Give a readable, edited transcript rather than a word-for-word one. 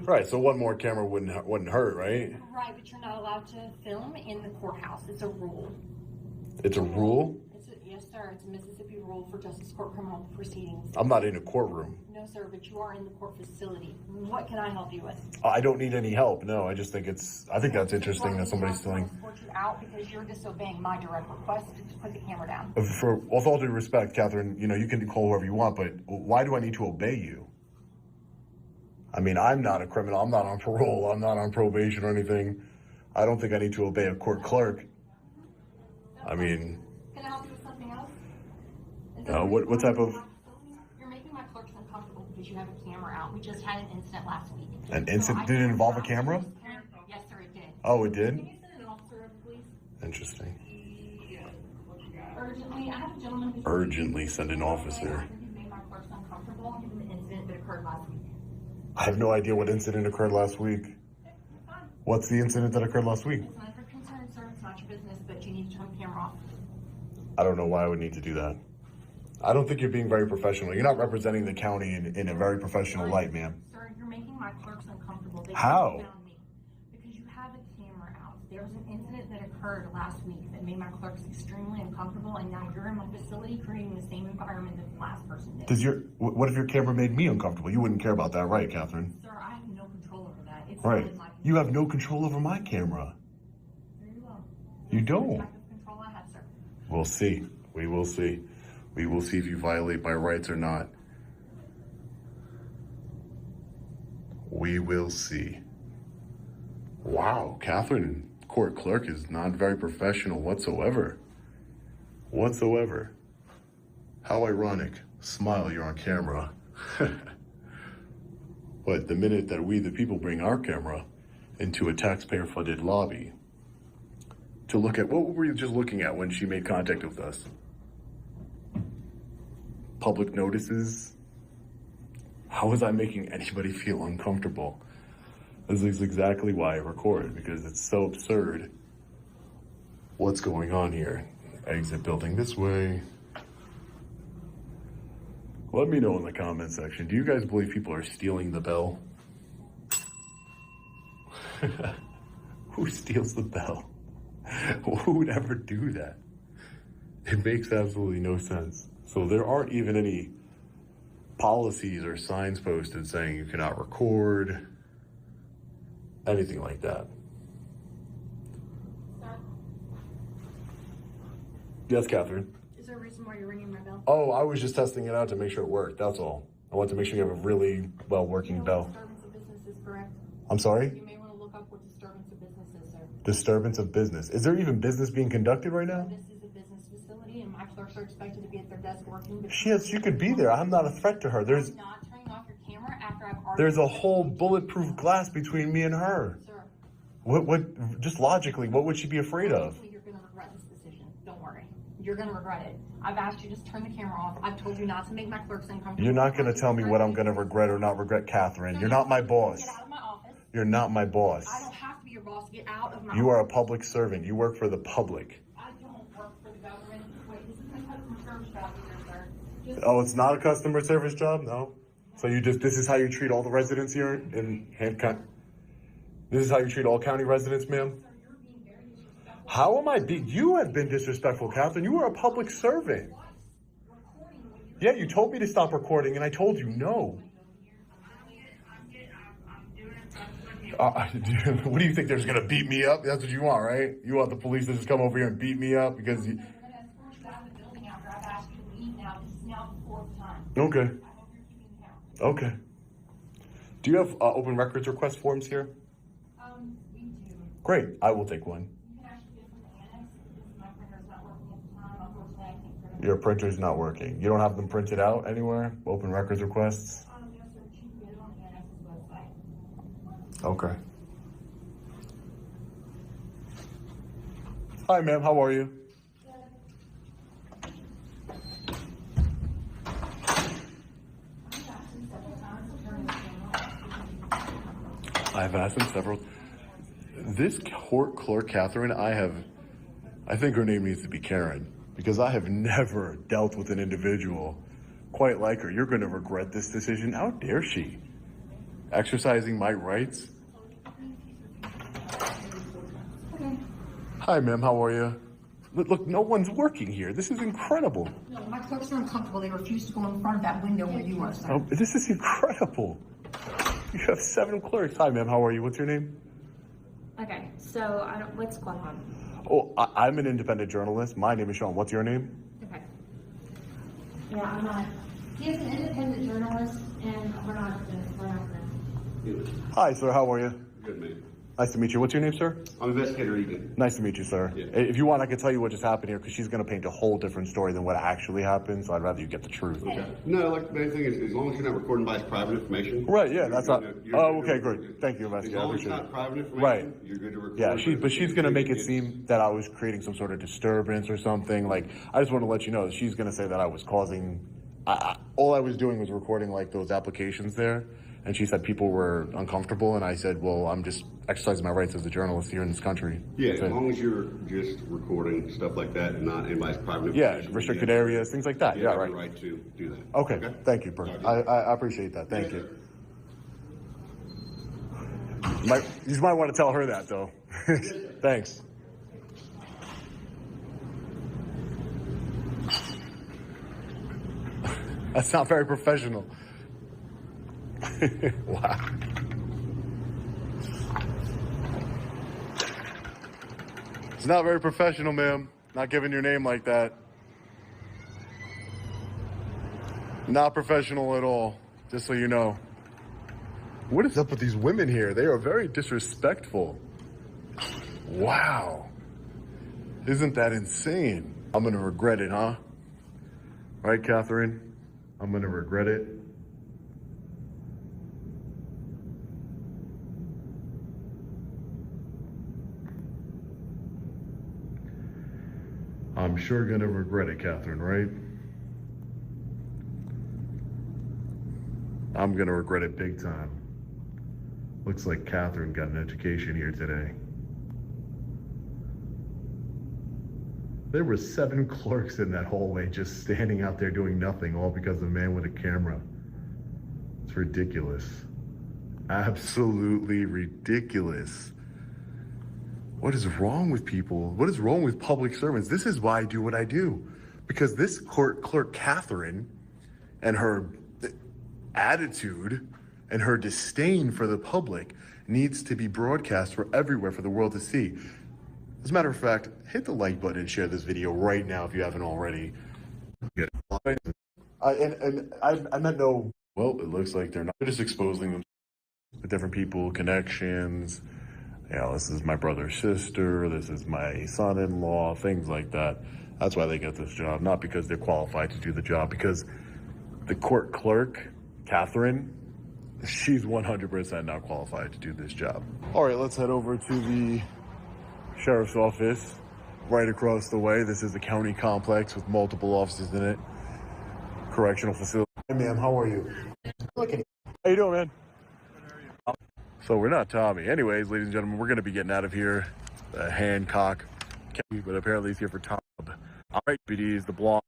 Right, so one more camera wouldn't hurt, right? Right, but you're not allowed to film in the courthouse. It's a rule. It's a rule? Yes, sir. It's a Mississippi rule for justice court criminal proceedings. I'm not in a courtroom. No, sir, but you are in the court facility. What can I help you with? I don't need any help. No, I just think I think that's interesting that somebody's stealing. Escort you out because you're disobeying my direct request to put the camera down. With all due respect, Catherine, you can call whoever you want, but why do I need to obey you? I mean, I'm not a criminal. I'm not on parole. I'm not on probation or anything. I don't think I need to obey a court clerk. I mean... Can I help you with something else? What type of... You're making my clerks uncomfortable because you have a camera out. We just had an incident last week. An incident? Did it involve a camera? Yes, sir, it did. Oh, it did? Can you send an officer over, please? Interesting. Urgently, I have a gentleman who's... Urgently send an officer. Who made my clerks uncomfortable given the incident that occurred last week. I have no idea what incident occurred last week. What's the incident that occurred last week? It's not your concern, sir. It's not your business, but you need to turn the camera off. I don't know why I would need to do that. I don't think you're being very professional. You're not representing the county in a very professional light, ma'am. Sir, you're making my clerks uncomfortable. They How? found me because you have a camera out. There was an incident that occurred last week that made my clerks extremely uncomfortable, and now you're in my facility creating the same environment that the last person did. What if your camera made me uncomfortable? You wouldn't care about that, right, Catherine? Sir, I have no control over that. It's Right. not in my control. You have no control over my camera. Very well. You don't. What type of control I have, sir? We'll see. We will see. We will see if you violate my rights or not. We will see. Wow, Catherine, court clerk, is not very professional whatsoever. Whatsoever. How ironic. Smile, you're on camera. But the minute that we, the people, bring our camera into a taxpayer-funded lobby to look at, what were you just looking at when she made contact with us? Public notices. How was I making anybody feel uncomfortable? This is exactly why I record, because it's so absurd. What's going on here? Exit building this way. Let me know in the comment section. Do you guys believe people are stealing the bell? Who steals the bell? Who would ever do that? It makes absolutely no sense. So there aren't even any policies or signs posted saying you cannot record, anything like that. Sir, Yes, Catherine. is there a reason why you're ringing my bell? Oh, I was just testing it out to make sure it worked. That's all. I want to make sure you have a really well-working bell. Disturbance of business is correct. I'm sorry? You may want to look up what disturbance of business is, sir. Disturbance of business. Is there even business being conducted right now? This is a business facility, and my clerks are expected to be at their desk working. But She could be there. I'm not a threat to her. There's not turning off your camera after I've already... a whole bulletproof glass between me and her. Sir, What, just logically, what would she be afraid of? you're going to regret this decision. Don't worry. You're going to regret it. I've asked you to just turn the camera off. I've told you not to make my clerks uncomfortable. You're not going to tell me what I'm going to regret or not regret, Catherine. You're not my boss. Get out of my office. You're not my boss. I don't have to be your boss. Get out of my You are a office. public servant. You work for the public. I don't work for the government. Wait, this isn't a customer service job either, sir. Just Oh, it's not a customer service job? No? So this is how you treat all the residents here in Hancock? This is how you treat all county residents, ma'am? Sir, you're being very disrespectful. How am I being? You have been disrespectful, Catherine. You are a public servant. Recording when you're... Yeah, you told me to stop recording, and I told you no. What do you think? They're just gonna beat me up? That's what you want, right? You want the police to just come over here and beat me up because you... I'm going to escort you out of the building after I've asked you to leave now. This is now the fourth time. Okay. I hope you're keeping count. Okay. Do you have open records request forms here? We do. Great. I will take one. You can actually get it from the annex because my printer's not working at the time. Unfortunately, I can't print it. Your printer's not working. You don't have them printed out anywhere? Open records requests? Yes, sir. You can get it on the annex's website. Okay. Hi, ma'am. How are you? I've asked him several. This court clerk, Catherine, I think her name needs to be Karen, because I have never dealt with an individual quite like her. You're going to regret this decision. How dare she? Exercising my rights? Okay. Hi, ma'am. How are you? Look, no one's working here. This is incredible. No, my clerks are uncomfortable. They refuse to go in front of that window where you are, sir. Oh, this is incredible. You have 7 clerks. Hi, ma'am. How are you? What's your name? Okay, so what's going on? Oh, I'm an independent journalist. My name is Sean. What's your name? Okay. Yeah, I'm not. He is an independent journalist, and we're not friends. Hi, sir. How are you? Good, man. Nice to meet you. What's your name, sir? I'm Investigator Egan. Nice to meet you, sir. Yeah. If you want, I can tell you what just happened here, because she's going to paint a whole different story than what actually happened, so I'd rather you get the truth. Okay. No, like the main thing is, as long as you're not recording by private information. Right, yeah, that's not... Oh, okay, good. great. Thank you, Investigator. As I long as it's appreciate not it. private information, Right. you're good to record. Yeah, but she's going to make it It's- seem that I was creating some sort of disturbance or something. Like, I just want to let you know that she's going to say that I was causing... all I was doing was recording, like, those applications there. And she said people were uncomfortable, and I said, well, I'm just exercising my rights as a journalist here in this country. Yeah, as So, long as you're just recording stuff like that and not anybody's private yeah, information. restricted areas, things like that. You Yeah, have right. the right to do that. Okay, thank you, Bert. I appreciate that. Thank you. You might want to tell her that, though. Thanks. That's not very professional. Wow. It's not very professional, ma'am. Not giving your name like that. Not professional at all, just so you know. What is up with these women here? They are very disrespectful. Wow. Isn't that insane? I'm gonna regret it, huh? Right, Katherine? I'm gonna regret it. I'm sure gonna regret it, Katherine, right? I'm gonna regret it big time. Looks like Katherine got an education here today. There were 7 clerks in that hallway just standing out there doing nothing, all because of a man with a camera. It's ridiculous. Absolutely ridiculous. What is wrong with people? What is wrong with public servants? This is why I do what I do. Because this clerk Katherine and her attitude and her disdain for the public needs to be broadcast for everywhere for the world to see. As a matter of fact, hit the like button and share this video right now if you haven't already. I meant no. Well, it looks like they're not. They're just exposing them to different people, connections. You know, this is my brother's sister, this is my son-in-law, things like that. That's why they get this job, not because they're qualified to do the job, because the court clerk, Katherine, she's 100% not qualified to do this job. All right, let's head over to the sheriff's office right across the way. This is the county complex with multiple offices in it. Correctional facility. Hey, ma'am, how are you? How you doing, man? So we're not Tommy. Anyways, ladies and gentlemen, we're going to be getting out of here. Hancock, but apparently he's here for Tom. All right, BDs, the blonde,